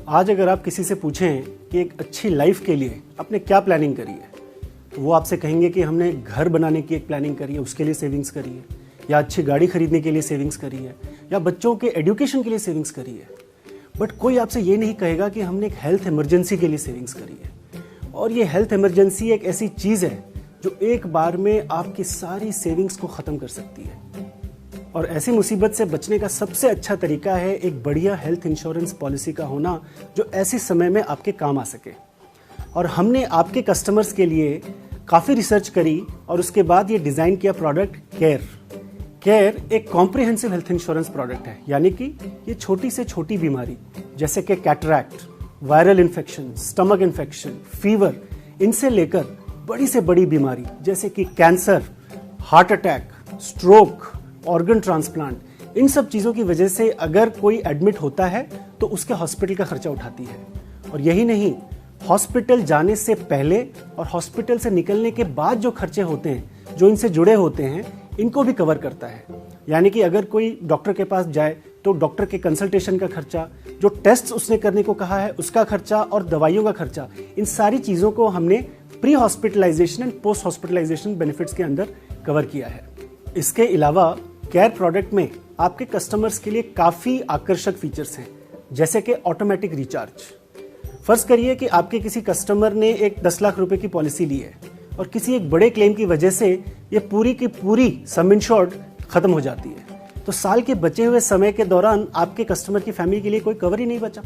आज अगर आप किसी से पूछें कि एक अच्छी लाइफ के लिए आपने क्या प्लानिंग करी है, तो वो आपसे कहेंगे कि हमने घर बनाने की एक प्लानिंग करी है, उसके लिए सेविंग्स करी है, या अच्छी गाड़ी खरीदने के लिए सेविंग्स करी है, या बच्चों के एजुकेशन के लिए सेविंग्स करी है। बट कोई आपसे ये नहीं कहेगा कि हमने एक हेल्थ इमरजेंसी के लिए सेविंग्स करी है। और ये हेल्थ इमरजेंसी एक ऐसी चीज़ है जो एक बार में आपकी सारी सेविंग्स को ख़त्म कर सकती है। और ऐसी मुसीबत से बचने का सबसे अच्छा तरीका है एक बढ़िया हेल्थ इंश्योरेंस पॉलिसी का होना, जो ऐसे समय में आपके काम आ सके। और हमने आपके कस्टमर्स के लिए काफ़ी रिसर्च करी और उसके बाद ये डिज़ाइन किया प्रोडक्ट केयर एक कॉम्प्रिहेंसिव हेल्थ इंश्योरेंस प्रोडक्ट है। यानी कि ये छोटी से छोटी बीमारी जैसे कि cataract, viral infection, stomach infection, fever, इनसे लेकर बड़ी से बड़ी बीमारी जैसे कि cancer, heart attack, stroke, organ transplant, इन सब चीज़ों की वजह से अगर कोई एडमिट होता है तो उसके हॉस्पिटल का खर्चा उठाती है। और यही नहीं, हॉस्पिटल जाने से पहले और हॉस्पिटल से निकलने के बाद जो खर्चे होते हैं जो इनसे जुड़े होते हैं, इनको भी कवर करता है। यानी कि अगर कोई डॉक्टर के पास जाए तो डॉक्टर के कंसल्टेशन का खर्चा, जो टेस्ट उसने करने को कहा है उसका खर्चा और दवाइयों का खर्चा, इन सारी चीज़ों को हमने pre hospitalisation and post hospitalisation benefits के अंदर कवर किया है। इसके अलावा केयर प्रोडक्ट में आपके कस्टमर्स के लिए काफ़ी आकर्षक फीचर्स हैं, जैसे कि ऑटोमेटिक रिचार्ज। फर्ज करिए कि आपके किसी कस्टमर ने एक 10 लाख रुपए की पॉलिसी ली है और किसी एक बड़े क्लेम की वजह से ये पूरी की पूरी सम इंश्योर्ड खत्म हो जाती है, तो साल के बचे हुए समय के दौरान आपके कस्टमर की फैमिली के लिए कोई कवर ही नहीं बचा।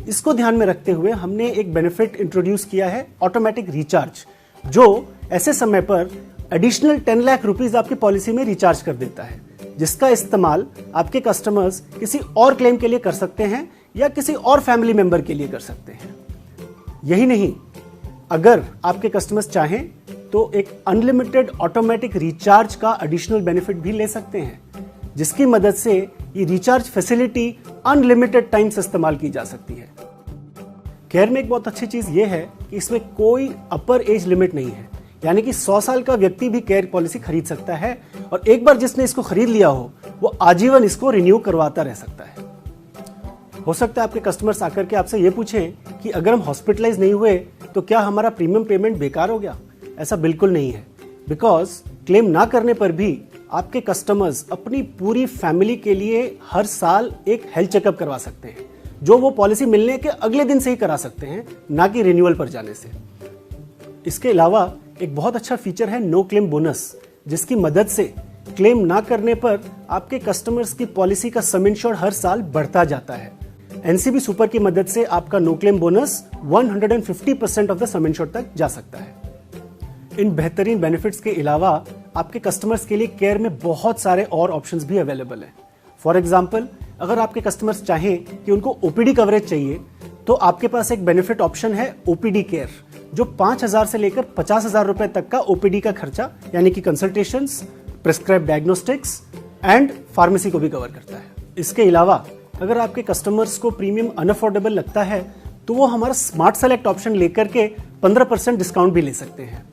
इसको ध्यान में रखते हुए हमने एक बेनिफिट इंट्रोड्यूस किया है, ऑटोमेटिक रिचार्ज, जो ऐसे समय पर एडिशनल 10 लाख रुपीज आपकी पॉलिसी में रिचार्ज कर देता है, जिसका इस्तेमाल आपके कस्टमर्स किसी और क्लेम के लिए कर सकते हैं या किसी और फैमिली मेंबर के लिए कर सकते हैं। यही नहीं, अगर आपके कस्टमर्स चाहें तो एक अनलिमिटेड ऑटोमेटिक रिचार्ज का एडिशनल बेनिफिट भी ले सकते हैं, जिसकी मदद से ये रिचार्ज फैसिलिटी अनलिमिटेड टाइम से इस्तेमाल की जा सकती है। केयर में एक बहुत अच्छी चीज ये है कि इसमें कोई अपर एज लिमिट नहीं है, यानी कि 100 साल का व्यक्ति भी केयर पॉलिसी खरीद सकता है और एक बार जिसने इसको खरीद लिया हो वो आजीवन इसको रिन्यू करवाता रह सकता है। हो सकता है आपके कस्टमर्स आकर के आपसे ये पूछें कि अगर हम हॉस्पिटलाइज नहीं हुए तो क्या हमारा प्रीमियम पेमेंट बेकार हो गया? ऐसा बिल्कुल नहीं है, बिकॉज क्लेम ना करने पर भी आपके कस्टमर्स अपनी पूरी फैमिली के लिए हर साल एक हेल्थ चेकअप करवा सकते हैं, जो वो पॉलिसी मिलने के अगले दिन से ही करा सकते हैं, ना कि रिन्यूअल पर जाने से। इसके अलावा एक बहुत अच्छा फीचर है नो क्लेम बोनस, जिसकी मदद से क्लेम ना करने पर आपके कस्टमर्स की पॉलिसी का सम इंश्योर्ड हर साल बढ़ता जाता है। एनसीबी सुपर की मदद से आपका no claim bonus 150% of the sum insured तक जा सकता है। इन बेहतरीन बेनिफिट्स के अलावा आपके कस्टमर्स के लिए केयर में बहुत सारे और ऑप्शंस भी अवेलेबल हैं। फॉर एग्जांपल, अगर आपके कस्टमर्स चाहें कि उनको ओपीडी कवरेज चाहिए तो आपके पास एक बेनिफिट ऑप्शन है ओपीडी केयर, जो 5,000 से लेकर 50,000 रुपए तक का ओपीडी का खर्चा, यानी कि consultations, prescribe diagnostics and pharmacy को भी कवर करता है। इसके अलावा अगर आपके कस्टमर्स को प्रीमियम अनअफोर्डेबल लगता है तो वो हमारा स्मार्ट सेलेक्ट ऑप्शन लेकर के 15% डिस्काउंट भी ले सकते हैं।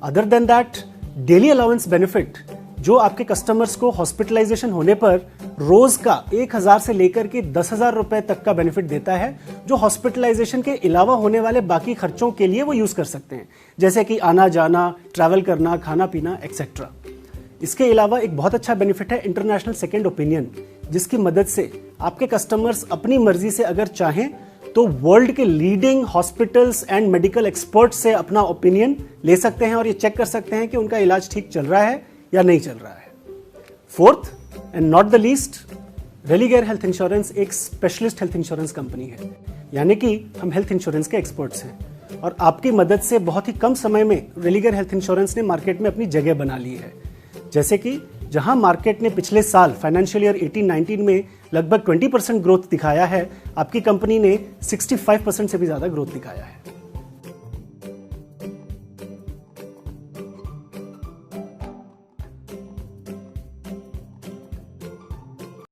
Other than that, daily allowance benefit, जो आपके कस्टमर्स को हॉस्पिटलाइजेशन होने पर रोज का 1,000 से लेकर के 10,000 रुपए तक का बेनिफिट देता है, जो हॉस्पिटलाइजेशन के अलावा होने वाले बाकी खर्चों के लिए वो यूज कर सकते हैं, जैसे कि आना जाना, ट्रैवल करना, खाना पीना एक्सेट्रा। इसके अलावा एक बहुत अच्छा बेनिफिट है इंटरनेशनल सेकेंड ओपिनियन, जिसकी मदद से आपके कस्टमर्स अपनी मर्जी से अगर चाहें तो वर्ल्ड के leading hospitals and medical expert से अपना ओपिनियन ले सकते हैं और ये चेक कर सकते हैं कि उनका इलाज ठीक चल रहा है या नहीं चल रहा है। Fourth and not the least, Religare health insurance एक स्पेशलिस्ट हेल्थ इंश्योरेंस कंपनी है, यानी कि हम हेल्थ इंश्योरेंस के एक्सपर्ट्स हैं और आपकी मदद से बहुत ही कम समय में रेलिगेयर हेल्थ इंश्योरेंस ने मार्केट में अपनी जगह बना ली है। जैसे कि जहां मार्केट ने पिछले साल फाइनेंशियल ईयर 18-19 में लगभग 20% ग्रोथ दिखाया है, आपकी कंपनी ने 65% से भी ज्यादा ग्रोथ दिखाया है।